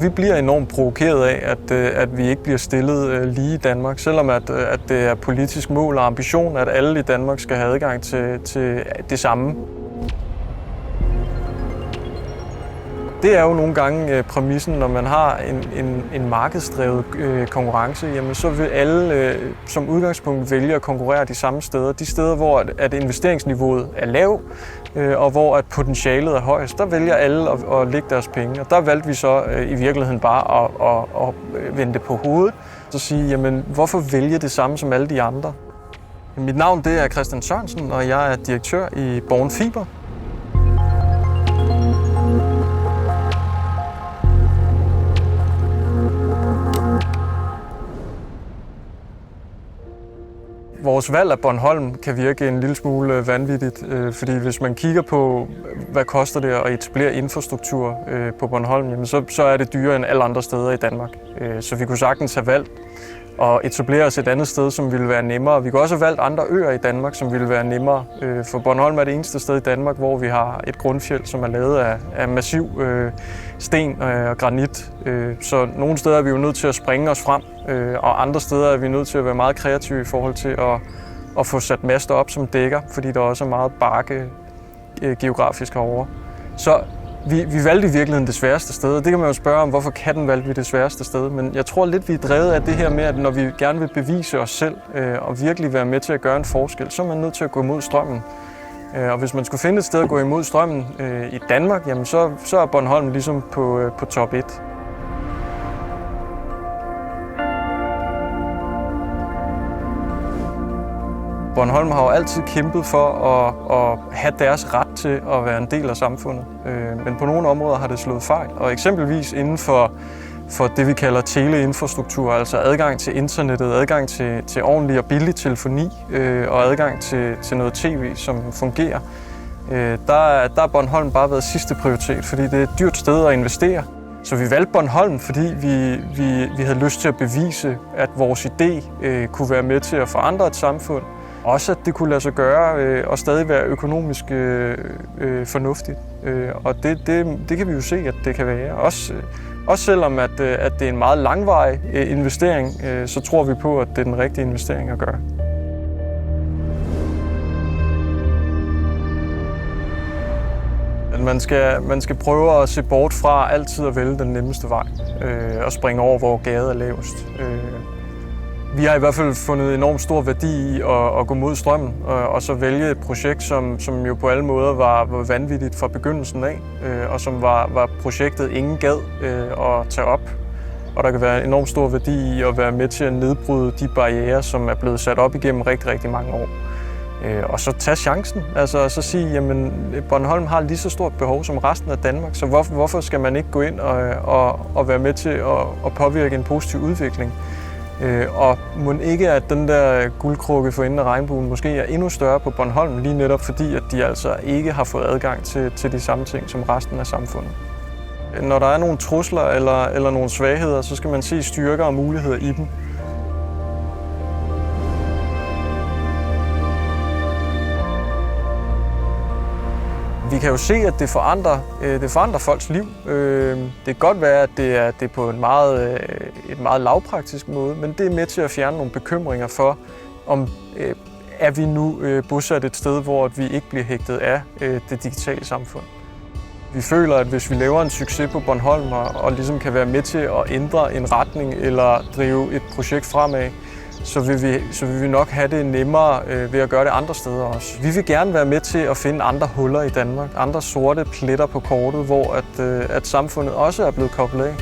Vi bliver enormt provokeret af, at vi ikke bliver stillet lige i Danmark, selvom at det er politisk mål og ambition, at alle i Danmark skal have adgang til det samme. Det er jo nogle gange præmissen, når man har en markedsdrevet konkurrence, jamen så vil alle som udgangspunkt vælge at konkurrere de samme steder. De steder, hvor at investeringsniveauet er lav, og hvor at potentialet er højst, der vælger alle at lægge deres penge. Og der valgte vi så i virkeligheden bare at vende det på hovedet. Så sige, jamen hvorfor vælge det samme som alle de andre? Mit navn det er Christian Sørensen, og jeg er direktør i Born Fiber. Vores valg af Bornholm kan virke en lille smule vanvittigt, fordi hvis man kigger på, hvad koster det at etablere infrastruktur på Bornholm, jamen så er det dyrere end alle andre steder i Danmark. Så vi kunne sagtens have valgt at etablere os et andet sted, som ville være nemmere. Vi kunne også have valgt andre øer i Danmark, som ville være nemmere. For Bornholm er det eneste sted i Danmark, hvor vi har et grundfjeld, som er lavet af massiv sten og granit. Så nogle steder er vi jo nødt til at springe os frem, og andre steder er vi nødt til at være meget kreative i forhold til at få sat master op, som dækker, fordi der også er meget bakke geografisk herovre. Så vi valgte i virkeligheden det sværeste sted, og det kan man jo spørge om, hvorfor katten valgte vi det sværeste sted. Men jeg tror lidt, vi er drevet af det her med, at når vi gerne vil bevise os selv og virkelig være med til at gøre en forskel, så er man nødt til at gå imod strømmen. Og hvis man skulle finde et sted at gå imod strømmen i Danmark, jamen så er Bornholm ligesom på top 1. Bornholm har jo altid kæmpet for at have deres ret til at være en del af samfundet. Men på nogle områder har det slået fejl. Og eksempelvis inden for det, vi kalder teleinfrastruktur, altså adgang til internettet, adgang til ordentlig og billig telefoni og adgang til noget tv, som fungerer, der har Bornholm bare været sidste prioritet, fordi det er et dyrt sted at investere. Så vi valgte Bornholm, fordi vi havde lyst til at bevise, at vores idé kunne være med til at forandre et samfund. Også at det kunne lade sig gøre og stadig være økonomisk fornuftigt. Og det kan vi jo se, at det kan være. Også selvom at det er en meget langvarig investering, så tror vi på, at det er den rigtige investering at gøre. Man skal prøve at se bort fra altid at vælge den nemmeste vej og springe over, hvor gaden er lavest. Vi har i hvert fald fundet enormt stor værdi i at gå mod strømmen og så vælge et projekt, som jo på alle måder var vanvittigt fra begyndelsen af, og som var projektet ingen gad at tage op. Og der kan være enormt stor værdi i at være med til at nedbryde de barrierer, som er blevet sat op igennem rigtig, rigtig mange år. Og så tage chancen, altså så sige, jamen Bornholm har lige så stort behov som resten af Danmark, så hvorfor skal man ikke gå ind og være med til at påvirke en positiv udvikling? Og må ikke, at den der guldkrukke for enden af regnbuen måske er endnu større på Bornholm, lige netop fordi, at de altså ikke har fået adgang til de samme ting som resten af samfundet. Når der er nogle trusler eller nogle svagheder, så skal man se styrker og muligheder i dem. Vi kan jo se, at det forandrer folks liv. Det kan godt være, at det er på et meget lavpraktisk måde, men det er med til at fjerne nogle bekymringer for, om er vi nu bosat et sted, hvor vi ikke bliver hægtet af det digitale samfund. Vi føler, at hvis vi laver en succes på Bornholm og ligesom kan være med til at ændre en retning eller drive et projekt fremad, så vil vi nok have det nemmere ved at gøre det andre steder også. Vi vil gerne være med til at finde andre huller i Danmark, andre sorte pletter på kortet, hvor at samfundet også er blevet koblet af.